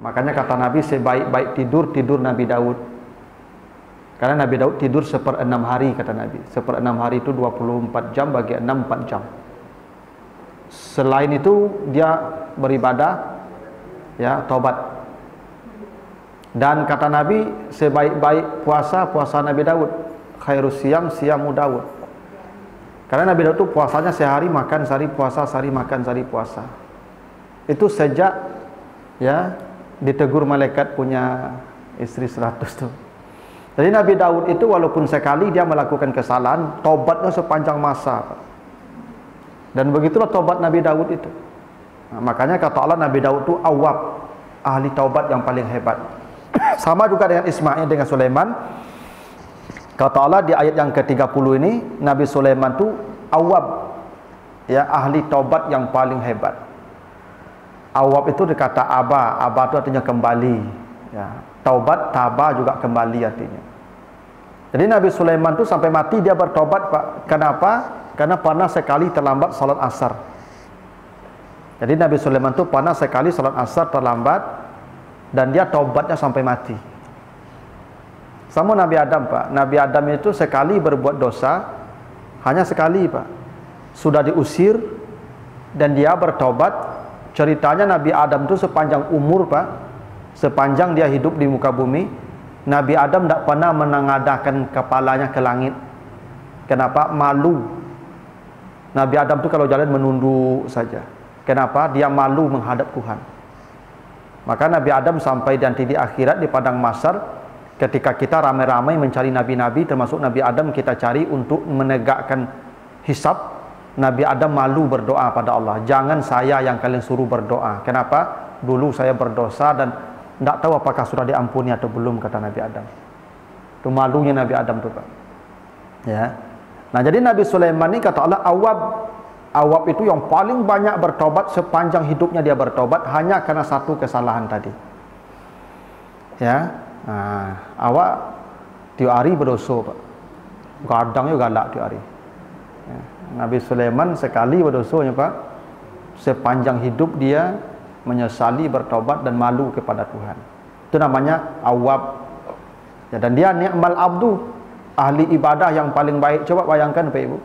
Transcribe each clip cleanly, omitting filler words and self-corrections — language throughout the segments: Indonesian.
Makanya kata Nabi, sebaik-baik tidur, tidur Nabi Daud. Karena Nabi Daud tidur 1/6 hari, kata Nabi. 1/6 hari itu 24 jam, bagi 6, 4 jam. Selain itu dia beribadah, ya, taubat. Dan kata Nabi, sebaik-baik puasa, puasa Nabi Daud. Khairus siyam, siyamu Daud. Karena Nabi Daud itu puasanya sehari makan, sehari puasa, sehari makan, sehari puasa. Itu sejak, ya, ditegur malaikat punya istri 100 tu. Jadi Nabi Daud itu walaupun sekali dia melakukan kesalahan, taubatnya sepanjang masa. Dan begitulah taubat Nabi Daud itu. Nah, makanya kata Allah, Nabi Daud itu awwab, ahli taubat yang paling hebat. Sama juga dengan Ismail dengan Sulaiman. Kata Allah di ayat yang ke-30 ini, Nabi Sulaiman itu awwab, ya, ahli taubat yang paling hebat. Awab itu dikata aba itu artinya kembali, ya. Taubat, taba juga kembali artinya. Jadi Nabi Sulaiman itu sampai mati dia bertobat, Pak. Kenapa? Karena pernah sekali terlambat salat asar. Jadi Nabi Sulaiman itu pernah sekali salat asar terlambat, dan dia taubatnya sampai mati. Sama Nabi Adam, Pak. Nabi Adam itu sekali berbuat dosa, hanya sekali, Pak. Sudah diusir dan dia bertobat. Ceritanya Nabi Adam itu sepanjang umur, Pak, sepanjang dia hidup di muka bumi, Nabi Adam tidak pernah menengadahkan kepalanya ke langit. Kenapa? Malu. Nabi Adam itu kalau jalan menunduk saja. Kenapa? Dia malu menghadap Tuhan. Maka Nabi Adam sampai nanti di akhirat di padang mahsyar, ketika kita ramai-ramai mencari nabi-nabi, termasuk Nabi Adam kita cari untuk menegakkan hisab, Nabi Adam malu berdoa pada Allah. Jangan saya yang kalian suruh berdoa. Kenapa? Dulu saya berdosa dan tidak tahu apakah sudah diampuni atau belum, kata Nabi Adam. Itu malunya Nabi Adam itu, Pak. Ya. Nah, jadi Nabi Sulaiman ini kata Allah awab. Awab itu yang paling banyak bertobat, sepanjang hidupnya dia bertobat hanya karena satu kesalahan tadi. Ya. Nah, awak tiap hari berdosa, Pak. Kadang juga galak tiap hari. Ya. Nabi Sulaiman sekali berdosanya, Pak. Sepanjang hidup dia menyesali, bertobat dan malu kepada Tuhan. Itu namanya awab. Ya, dan dia ni'mal abdu, ahli ibadah yang paling baik. Coba bayangkan, Pak Ibu.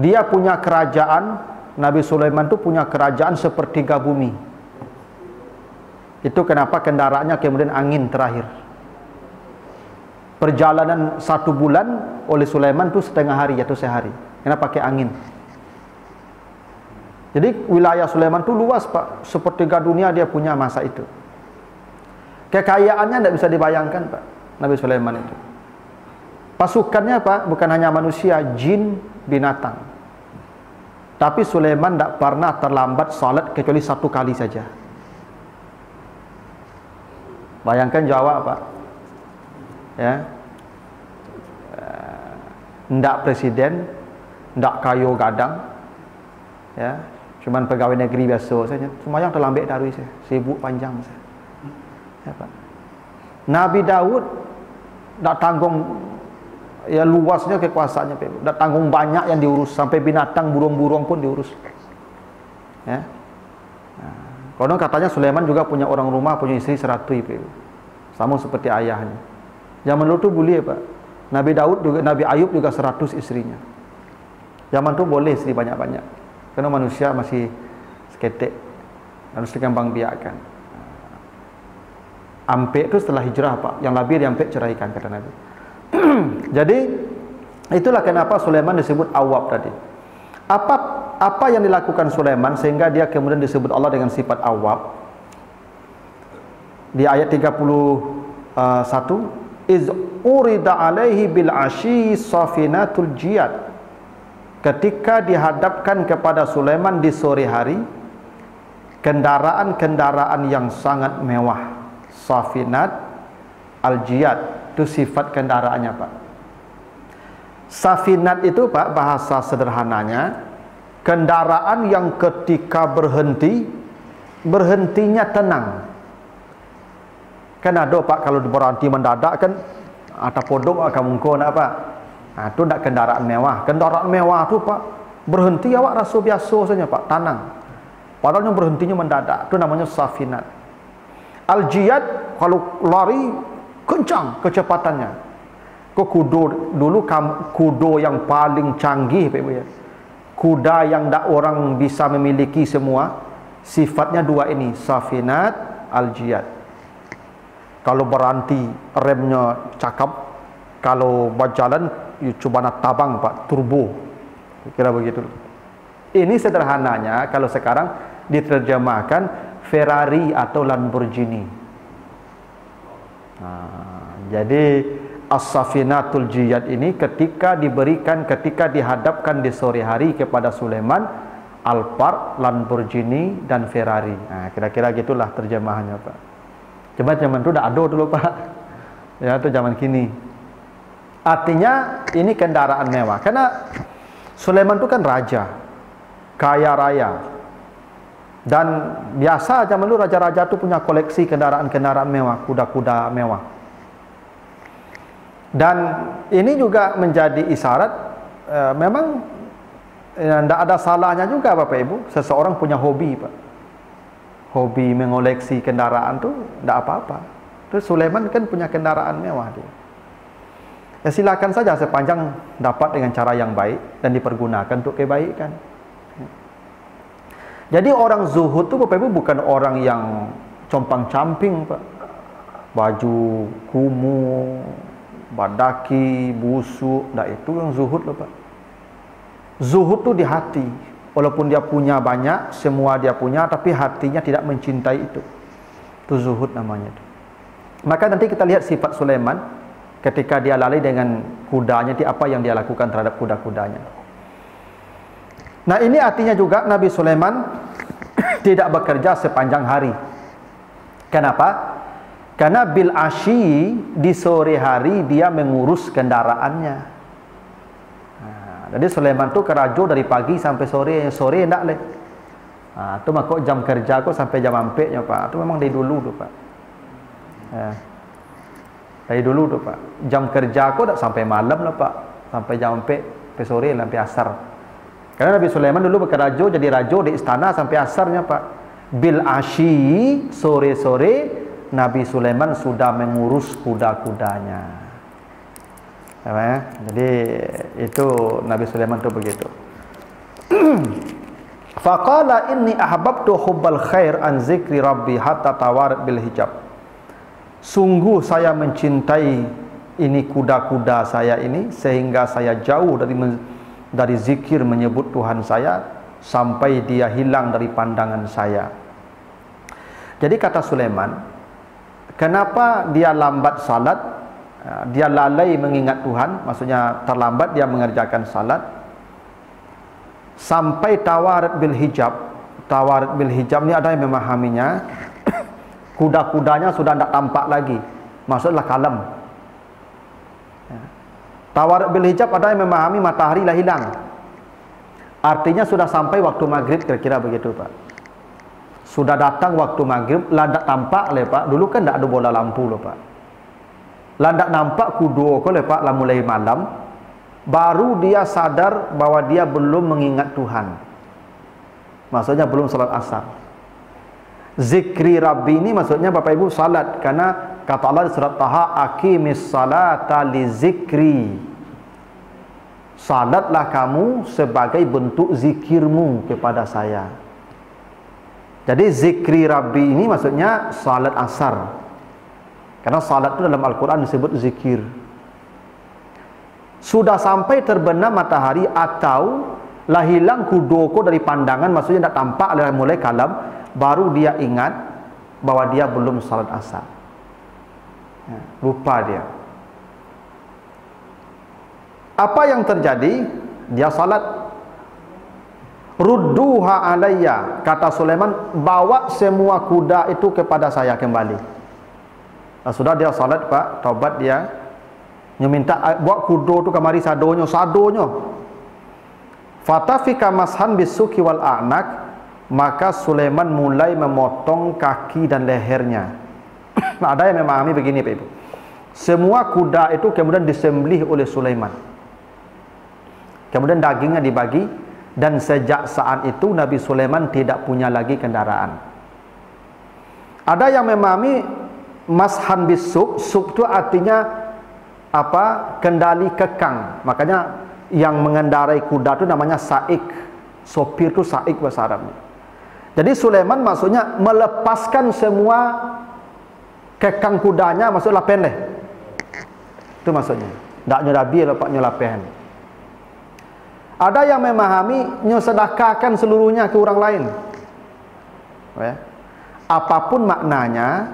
Dia punya kerajaan, Nabi Sulaiman itu punya kerajaan sepertiga bumi. Itu kenapa kendaraannya kemudian angin terakhir. Perjalanan 1 bulan oleh Sulaiman itu setengah hari atau sehari. Karena pakai angin. Jadi wilayah Sulaiman itu luas, Pak. Sepertiga dunia dia punya masa itu. Kekayaannya tidak bisa dibayangkan, Pak, Nabi Sulaiman itu. Pasukannya, Pak, bukan hanya manusia, jin, binatang. Tapi Sulaiman tidak pernah terlambat salat kecuali 1 kali saja. Bayangkan Jawa, Pak. Ya. Tidak presiden, tidak kayu gadang, ya, cuman pegawai negeri biasa saja. Semuanya terlambat darui saya, sibuk panjang saya. Ya, Pak. Nabi Daud tak tanggung, ya, luasnya kekuasaannya, Pak. Tak tanggung banyak yang diurus, sampai binatang, burung-burung pun diurus. Ya. Nah, konon katanya Sulaiman juga punya orang rumah, punya istri 100, Pak. Sama seperti ayahnya. Zaman dulu tu boleh, Pak. Nabi Daud juga, Nabi Ayub juga 100 istrinya. Zaman tu boleh istri banyak-banyak. Karena manusia masih seketek, harus dikembang biakkan. Ampek itu setelah hijrah, Pak. Yang lebih diampek ceraikan, kata Nabi. Jadi itulah kenapa Sulaiman disebut awab tadi. Apa yang dilakukan Sulaiman sehingga dia kemudian disebut Allah dengan sifat awab? Di ayat 31, iz urida alaihi bil ashi safinatul jiyad. Ketika dihadapkan kepada Sulaiman di sore hari kendaraan-kendaraan yang sangat mewah, safinat al-jiyad, itu sifat kendaraannya, Pak. Safinat itu, Pak, bahasa sederhananya kendaraan yang ketika berhentinya tenang. Kan ada, Pak, kalau berhenti mendadak kan ada podok akan mungkin apa. Nah, itu tidak kendaraan mewah. Kendaraan mewah itu, Pak, berhenti awak rasa biasa saja, Pak, tenang. Padahal yang berhentinya mendadak, itu namanya safinat. Al-jiyad kalau lari kencang kecepatannya. Kuda dulu kuda yang paling canggih Pak Ibu ya. Kuda yang tak orang bisa memiliki semua. Sifatnya dua ini, safinat, al-jiyad. Kalau berhenti remnya cakap, kalau berjalan coba nak tabang Pak, turbo. Kira begitu. Ini sederhananya kalau sekarang diterjemahkan Ferrari atau Lamborghini. Jadi as-safinatul jiyad ini ketika dihadapkan di sore hari kepada Sulaiman, Alphard, Lamborghini dan Ferrari. Kira-kira gitulah terjemahannya Pak. Cuma zaman itu dah ada dulu Pak. Ya itu zaman kini. Artinya ini kendaraan mewah. Karena Sulaiman itu kan raja, kaya raya. Dan biasa zaman dulu raja-raja itu punya koleksi kendaraan-kendaraan mewah, kuda-kuda mewah. Dan ini juga menjadi isyarat memang tidak ada salahnya juga Bapak Ibu, seseorang punya hobi Pak. Hobi mengoleksi kendaraan itu tidak apa-apa. Terus Sulaiman kan punya kendaraan mewah dia. Ya silakan saja sepanjang dapat dengan cara yang baik dan dipergunakan untuk kebaikan. Jadi orang zuhud itu Bapak Ibu bukan orang yang compang-camping Pak. Baju kumuh, badaki, busuk, nah itu yang zuhud loh Pak. Zuhud itu di hati. Walaupun dia punya banyak, semua dia punya, tapi hatinya tidak mencintai itu. Itu zuhud namanya. Maka nanti kita lihat sifat Sulaiman ketika dia lalai dengan kudanya, apa yang dia lakukan terhadap kuda-kudanya. Nah ini artinya juga Nabi Sulaiman tidak bekerja sepanjang hari. Kenapa? Karena bil asyi, di sore hari dia mengurus kendaraannya. Jadi Sulaiman tu kerajo dari pagi sampai sore, sore enggak leh. Tu makok jam kerja kok sampai jam ampeknya Pak. Itu memang dari dulu tu Pak. Dari dulu tu Pak. Jam kerja kok tak sampai malam lah Pak. Sampai jam ampek, sampai sore sampai asar. Karena Nabi Sulaiman dulu bekerja jadi rajo di istana sampai asarnya Pak. Bil asyi, sore-sore Nabi Sulaiman sudah mengurus kuda-kudanya. Ya, jadi itu Nabi Sulaiman itu begitu. Faqala inni ahbabtu hubbal khair an zikri rabbi hatta tawarat bil hijab. Sungguh saya mencintai ini kuda-kuda saya ini sehingga saya jauh dari zikir menyebut Tuhan saya sampai dia hilang dari pandangan saya. Jadi kata Sulaiman, kenapa dia lambat salat? Dia lalai mengingat Tuhan, maksudnya terlambat dia mengerjakan salat sampai tawarat bil hijab. Tawarat bil hijab ni ada yang memahaminya kuda-kudanya sudah tidak tampak lagi, maksudnya kalam. Tawarat bil hijab ada yang memahami matahari lah hilang, artinya sudah sampai waktu maghrib, kira-kira begitu Pak. Sudah datang waktu maghrib, landak tampak le Pak. Dulu kan tidak ada bola lampu loh Pak. Landak nampak kudo ko le Pak lah mulai malam, baru dia sadar bahwa dia belum mengingat Tuhan. Maksudnya belum salat asar. Zikri Rabbi ini maksudnya Bapak Ibu salat, karena kata Allah di surat Taha, aqimis salata li zikri. Salatlah kamu sebagai bentuk zikirmu kepada saya. Jadi zikri Rabbi ini maksudnya salat asar. Karena salat itu dalam Al-Quran disebut zikir. Sudah sampai terbenam matahari atau lah hilang kudoko dari pandangan, maksudnya tidak tampak, mulai kalam, baru dia ingat bahwa dia belum salat asar. Lupa dia. Apa yang terjadi? Dia salat. Rudduha alayya, kata Sulaiman, bawa semua kuda itu kepada saya kembali. Sudah dia salat Pak, taubat dia minta bawa kuda tu kamari sadonyo. Fatafika mashan bisuki wal a'nak, maka Sulaiman mulai memotong kaki dan lehernya. Nah, ada yang memahami begini Pak Ibu. Semua kuda itu kemudian disembelih oleh Sulaiman. Kemudian dagingnya dibagi, dan sejak saat itu Nabi Sulaiman tidak punya lagi kendaraan. Ada yang memahami mashan bisuk, suk itu artinya apa? Kendali kekang. Makanya yang mengendarai kuda itu namanya saik. Sopir itu saik bahasa Arabnya. Jadi Sulaiman maksudnya melepaskan semua kekang kudanya, maksudnya lapen leh. Itu maksudnya. Tak nyurabi lepak nyulapen. Ada yang memahami nyosedekahkan seluruhnya ke orang lain. Ya. Apapun maknanya,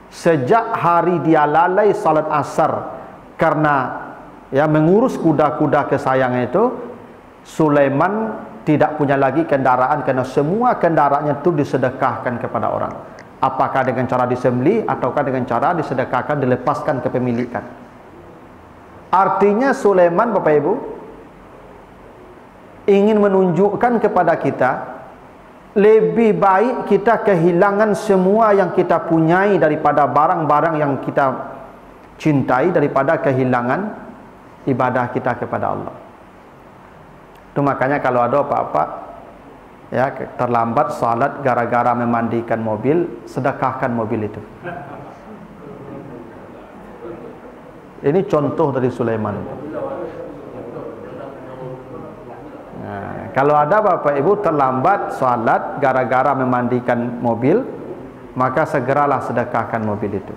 sejak hari dia lalai salat asar karena ya mengurus kuda-kuda kesayangan itu, Sulaiman tidak punya lagi kendaraan karena semua kendaraannya itu disedekahkan kepada orang. Apakah dengan cara disembelih ataukah dengan cara disedekahkan, dilepaskan kepemilikan. Artinya Sulaiman, Bapak Ibu, ingin menunjukkan kepada kita, lebih baik kita kehilangan semua yang kita punyai daripada barang-barang yang kita cintai daripada kehilangan ibadah kita kepada Allah. Itu makanya kalau ada apa-apa ya terlambat salat gara-gara memandikan mobil, sedekahkan mobil itu. Ini contoh dari Sulaiman. Nah, kalau ada Bapak Ibu terlambat salat gara-gara memandikan mobil, maka segeralah sedekahkan mobil itu.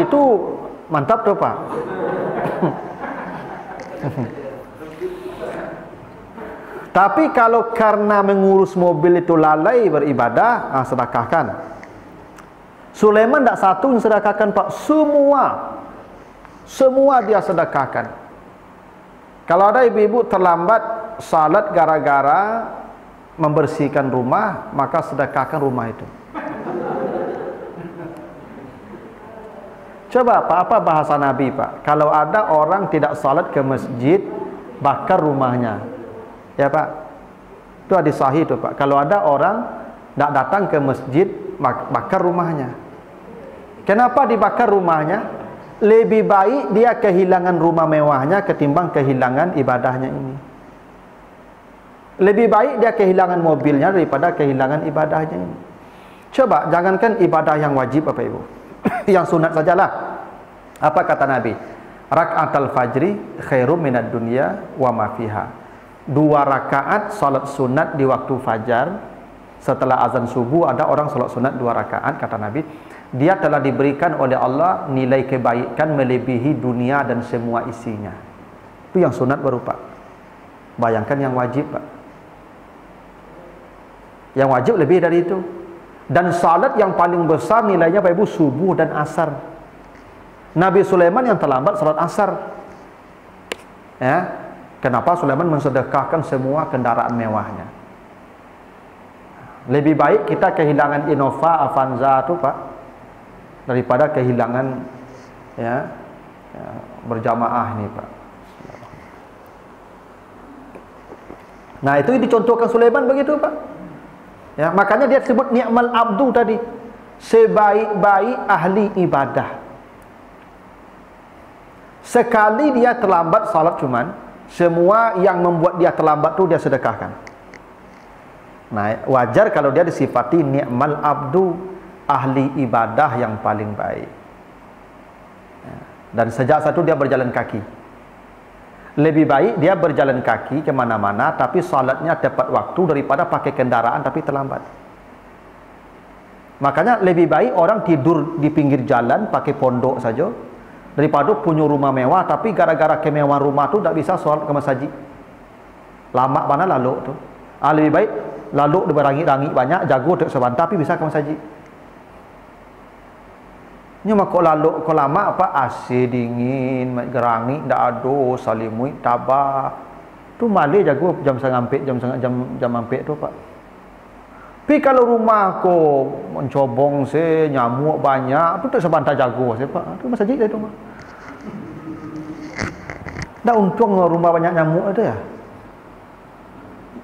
Itu mantap tuh Pak. Tapi kalau karena mengurus mobil itu lalai beribadah, sedekahkan. Sulaiman tak satu yang sedekahkan Pak, semua dia sedekahkan. Kalau ada ibu-ibu terlambat salat gara-gara membersihkan rumah, maka sedekahkan rumah itu. Coba Pak, apa bahasa Nabi Pak? Kalau ada orang tidak salat ke masjid, bakar rumahnya. Ya Pak, itu hadis sahih itu Pak. Kalau ada orang tidak datang ke masjid, bakar rumahnya. Kenapa dibakar rumahnya? Lebih baik dia kehilangan rumah mewahnya ketimbang kehilangan ibadahnya ini. Lebih baik dia kehilangan mobilnya daripada kehilangan ibadahnya ini. Coba, jangankan ibadah yang wajib Bapak Ibu, yang sunat sajalah. Apa kata Nabi? Rak'atul fajri khairum minad dunya wa ma fiha. 2 rakaat salat sunat di waktu fajar setelah azan subuh, ada orang salat sunat 2 rakaat, kata Nabi, dia telah diberikan oleh Allah nilai kebaikan melebihi dunia dan semua isinya. Itu yang sunat baru Pak. Bayangkan yang wajib Pak. Yang wajib lebih dari itu. Dan salat yang paling besar nilainya Bapak Ibu subuh dan asar. Nabi Sulaiman yang terlambat salat asar. Ya. Kenapa Sulaiman mensedekahkan semua kendaraan mewahnya? Lebih baik kita kehilangan Innova, Avanza itu Pak, daripada kehilangan ya berjamaah ini Pak. Nah, itu dicontohkan Sulaiman begitu Pak. Ya, makanya dia sebut ni'mal abdu tadi, sebaik-baik ahli ibadah. Sekali dia terlambat salat cuman, semua yang membuat dia terlambat tu dia sedekahkan. Nah, wajar kalau dia disifati ni'mal abdu, ahli ibadah yang paling baik. Dan sejak satu dia berjalan kaki. Lebih baik dia berjalan kaki kemana-mana tapi salatnya tepat waktu daripada pakai kendaraan tapi terlambat. Makanya lebih baik orang tidur di pinggir jalan pakai pondok saja daripada punya rumah mewah tapi gara-gara kemewahan rumah tu tak bisa solat ke masjid. Lama mana lalu tu. Lebih baik lalu berangit-rangit banyak, jago tak sebentar tapi bisa ke masjid. Cuma kok lalu kok lama apa AC dingin, gerangi ndak ado, salimui tabah. Tu malih jago jam setengah jam ampek tu Pak. Tapi kalau rumah ko mencobong se nyamuk banyak, tu tak sebentar jago se Pak. Tu masjid dah tu mah. Dah untung rumah banyak nyamuk ada ya.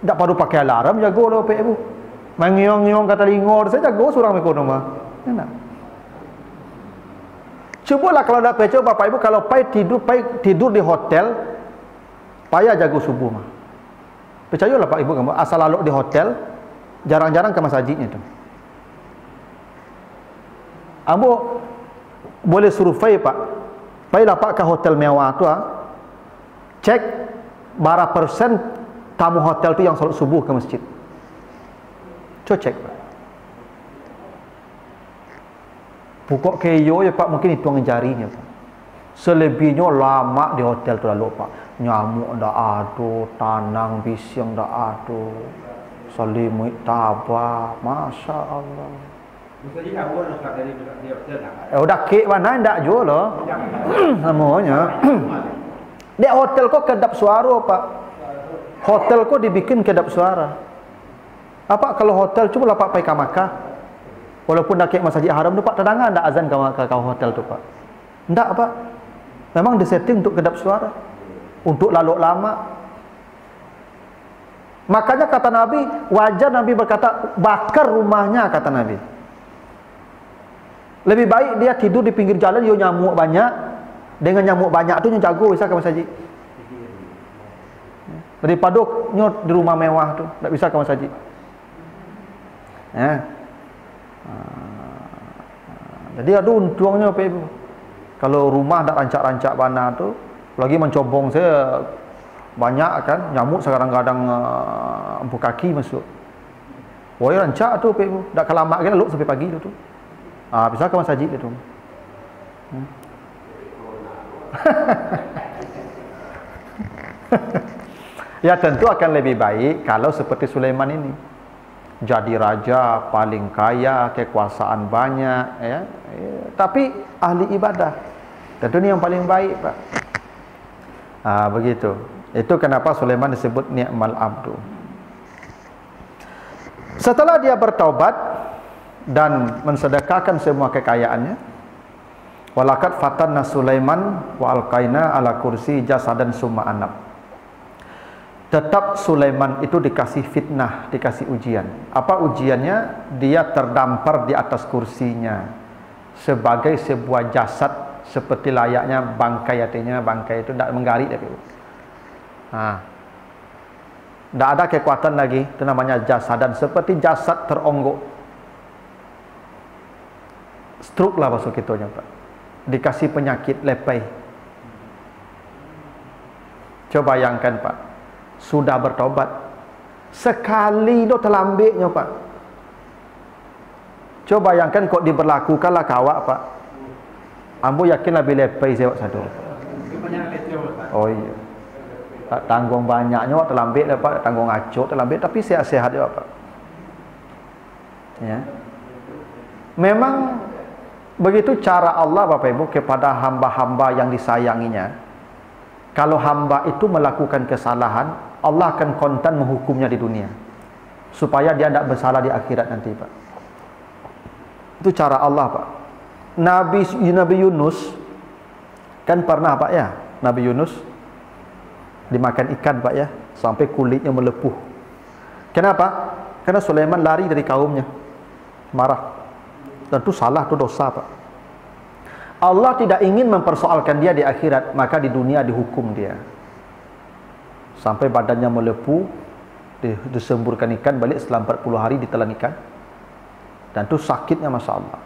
Tak perlu pakai alarm jago lah Pak Ibu. Mengiong-iong kata lingor saya jago seorang ekonom mah. Enak. Cubalah kalau dah pergi, Bapak Ibu, kalau pergi tidur di hotel, payah jaga subuh mah. Percayalah Pak Ibu kamu, asal lalu di hotel, jarang-jarang ke masjidnya tu. Ambo boleh survei Pak. Pergilah Pak ke hotel mewah tu, cek berapa persen tamu hotel tu yang salat subuh ke masjid. Coba cek Pak. Pukul keyo ya Pak, mungkin hitungan jarinya Pak. Selebihnya lama di hotel tu lalu Pak. Nyamuk dah ada, tanang bising dah ada, selimut tabah, Masya Allah. Udah kek mana ndak jual loh. Namanya. Di hotel kok kedap suara Pak. Hotel kok dibikin kedap suara. Apa kalau hotel cuma lah Pak pergi ke Makkah. Walaupun dah kek Masjid Haram tu Pak, terdengar ndak azan ke hotel tu Pak? Ndak Pak. Memang disetting untuk kedap suara. Untuk lalu lama. Makanya kata Nabi, wajar Nabi berkata, bakar rumahnya, kata Nabi. Lebih baik dia tidur di pinggir jalan, dia nyamuk banyak. Dengan nyamuk banyak tu yang jago bisa ke masjid. Daripada nyot di rumah mewah tu, tak bisa ke masjid. Jadi ada untungnya Pak Ibu. Kalau rumah tak rancak-rancak bana tu, lagi mencobong saya banyak kan, nyamuk kadang-kadang empuk kaki masuk. Woi rancak tu Pak Ibu, dak kelamak kan lalu sampai pagi tu. Bisa ke masjid tu. Ya tentu akan lebih baik kalau seperti Sulaiman ini. Jadi raja paling kaya, kekuasaan banyak ya. Tapi ahli ibadah. Tentu ini yang paling baik Pak. Begitu. Itu kenapa Sulaiman disebut ni'mal abdu. Setelah dia bertaubat dan mensedekahkan semua kekayaannya, walaqad fatanna Sulaiman wa alqaina ala kursi jasadan summa anab. Tetap Sulaiman itu dikasih fitnah, dikasih ujian. Apa ujiannya? Dia terdampar di atas kursinya sebagai sebuah jasad, seperti layaknya bangkai, artinya bangkai itu tidak menggarik tapi. Tidak ada kekuatan lagi, itu namanya jasadan, seperti jasad teronggok. Stroke lah bahasa kitanya Pak. Dikasih penyakit lepei. Coba bayangkan Pak, sudah bertobat sekali itu terlambiknya Pak. Coba bayangkan kok diberlakukanlah kawak Pak. Ambo yakin lebih lepei saya satu. Oh iya. Tak tanggung banyaknya waktu terlambik lah Pak, tanggung acuk terlambik, tapi sehat-sehat juga Pak. Ya. Memang begitu cara Allah Bapak Ibu kepada hamba-hamba yang disayanginya. Kalau hamba itu melakukan kesalahan, Allah akan kontan menghukumnya di dunia, supaya dia tidak bersalah di akhirat nanti Pak. Itu cara Allah Pak. Nabi Yunus kan pernah Pak ya, Nabi Yunus dimakan ikan Pak ya, sampai kulitnya melepuh. Kenapa? Karena Sulaiman lari dari kaumnya, marah. Dan itu salah, itu dosa Pak. Allah tidak ingin mempersoalkan dia di akhirat, maka di dunia dihukum dia sampai badannya melepuh, disemburkan ikan balik setelah 40 hari ditelan ikan. Dan itu sakitnya Masya Allah.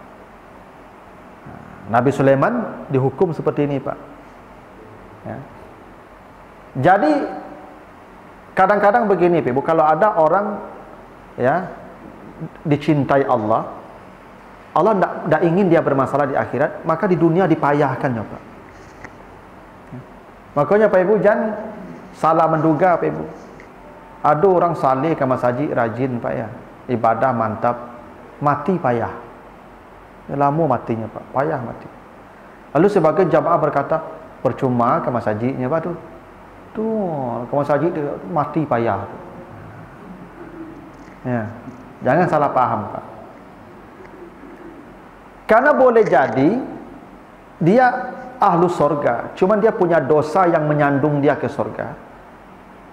Nabi Sulaiman dihukum seperti ini Pak ya. Jadi kadang-kadang begini Pak, kalau ada orang ya dicintai Allah, Allah tidak ingin dia bermasalah di akhirat, maka di dunia dipayahkan ya Pak. Makanya Pak Ibu jangan salah menduga Pak Ibu. Ada orang saleh ke masjid rajin Pak ya, ibadah mantap, mati payah. Lama matinya Pak, payah mati. Lalu sebagai jamaah berkata, percuma ke masjidnya Pak tu. Ke masjid mati payah. Ya. Jangan salah paham Pak. Karena boleh jadi dia ahlu sorga, cuman dia punya dosa yang menyandung dia ke sorga,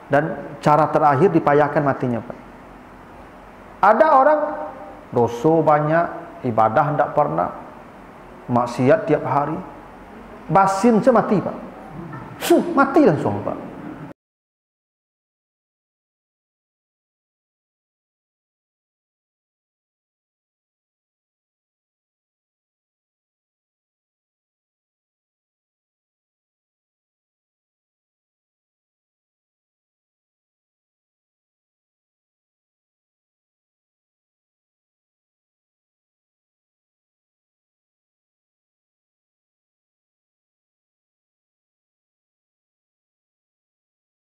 dan cara terakhir dipayahkan matinya Pak. Ada orang dosa banyak, ibadah tidak pernah, maksiat tiap hari, basin je mati Pak. Mati langsung Pak.